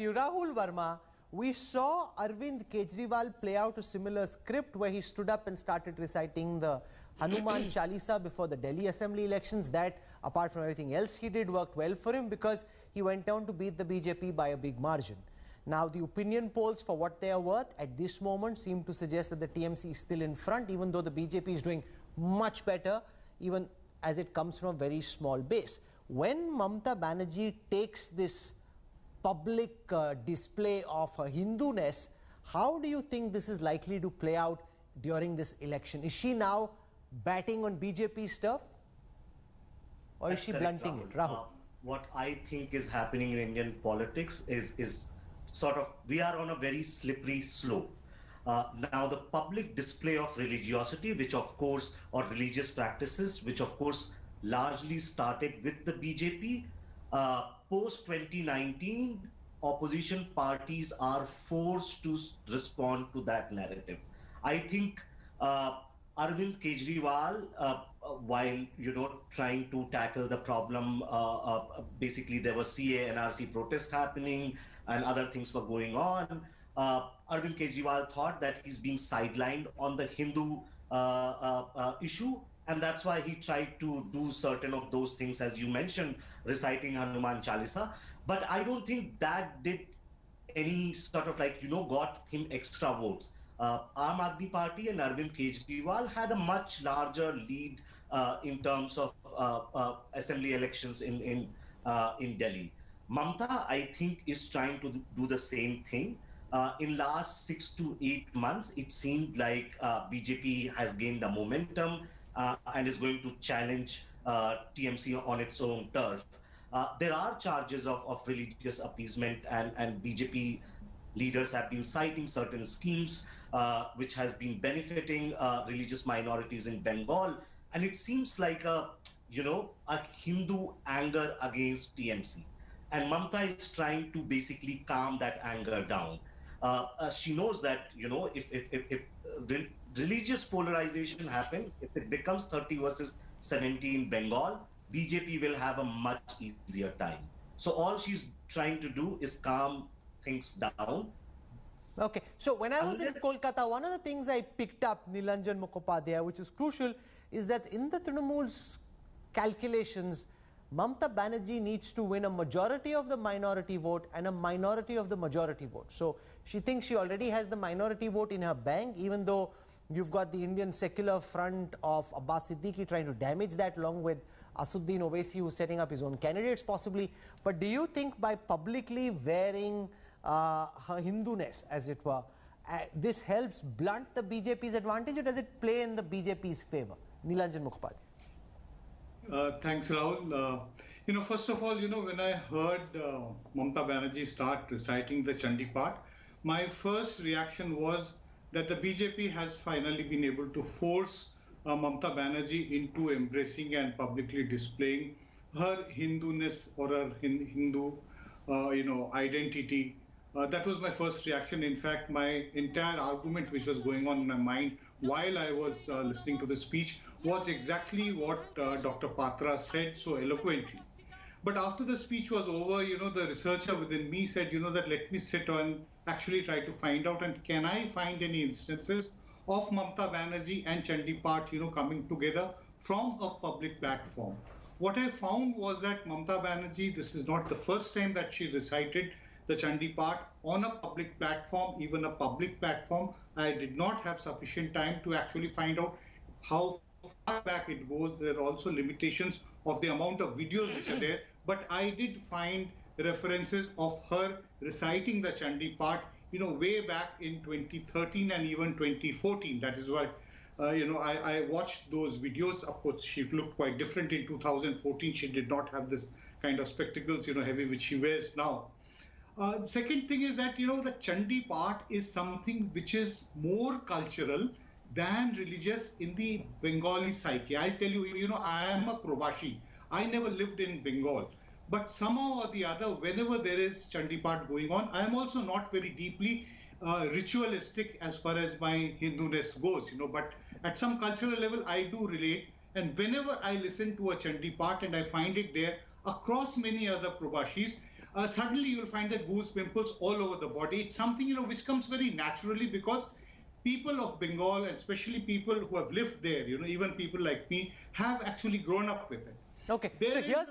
to you. Rahul Verma, we saw Arvind Kejriwal play out a similar script where he stood up and started reciting the Hanuman Chalisa before the Delhi Assembly elections. That, apart from everything else he did, worked well for him because he went on to beat the BJP by a big margin. Now, the opinion polls, for what they are worth, at this moment seem to suggest that the TMC is still in front, even though the BJP is doing much better, even as it comes from a very small base. When Mamata Banerjee takes this public display of her Hinduness, how do you think this is likely to play out during this election? Is she now batting on BJP stuff, or is she blunting it? Rahul? What I think is happening in Indian politics is sort of, we are on a very slippery slope. Now, the public display of religiosity, which of course, or religious practices, which of course largely started with the BJP, post 2019, opposition parties are forced to respond to that narrative. I think Arvind Kejriwal, while trying to tackle the problem, basically there was CA NRC protest happening and other things were going on. Arvind Kejriwal thought that he's being sidelined on the Hindu issue, and that's why he tried to do certain of those things, as you mentioned, reciting Hanuman Chalisa. But I don't think that did any sort of got him extra votes. Aam Aadmi Party and Arvind Kejriwal had a much larger lead in terms of assembly elections in Delhi. Mamata, I think, is trying to do the same thing. In last 6 to 8 months, it seemed like BJP has gained the momentum and is going to challenge TMC on its own turf. There are charges of religious appeasement, and BJP leaders have been citing certain schemes which has been benefiting religious minorities in Bengal, and it seems like a Hindu anger against TMC, and Mamata is trying to basically calm that anger down. She knows that if religious polarization happens, if it becomes 30 versus 70 in Bengal, BJP will have a much easier time. So all she's trying to do is calm things down. Okay, so when I was in Kolkata, one of the things I picked up, Nilanjan Mukhopadhyay, which is crucial, is that in the Trinamool's calculations, Mamata Banerjee needs to win a majority of the minority vote and a minority of the majority vote. So she thinks she already has the minority vote in her bank, even though you've got the Indian Secular Front of Abbas Siddiqui trying to damage that, along with Asuddin Owaisi, who's setting up his own candidates possibly. But do you think by publicly wearing her Hinduness, as it were, this helps blunt the BJP's advantage, or does it play in the BJP's favor? Nilanjan Mukhopadhyay. Thanks, Rahul. First of all, when I heard Mamata Banerjee start reciting the Chandi Path, my first reaction was that the BJP has finally been able to force Mamata Banerjee into embracing and publicly displaying her Hinduness or her Hindu, identity. That was my first reaction. In fact, my entire argument which was going on in my mind while I was listening to the speech was exactly what Dr. Patra said so eloquently. But after the speech was over, the researcher within me said, that let me sit and actually try to find out, and can I find any instances of Mamata Banerjee and Chandi Path, coming together from a public platform. What I found was that Mamata Banerjee, this is not the first time that she recited the Chandi Path on a public platform, even a public platform. I did not have sufficient time to actually find out how far back it goes. There are also limitations of the amount of videos which are there, but I did find references of her reciting the Chandi Path, way back in 2013 and even 2014. That is why, I watched those videos. Of course, she looked quite different in 2014. She did not have this kind of spectacles, heavy, which she wears now. Second thing is that, the Chandi Path is something which is more cultural than religious in the Bengali psyche. I'll tell you, I am a Probashi. I never lived in Bengal. But somehow or the other, whenever there is Chandi Path going on, I am also not very deeply ritualistic as far as my Hinduness goes, but at some cultural level, I do relate. And whenever I listen to a Chandi Path and I find it there across many other Probashis, suddenly you'll find that goose pimples all over the body. It's something, which comes very naturally because people of Bengal, and especially people who have lived there, even people like me, have actually grown up with it. Okay, There so is here's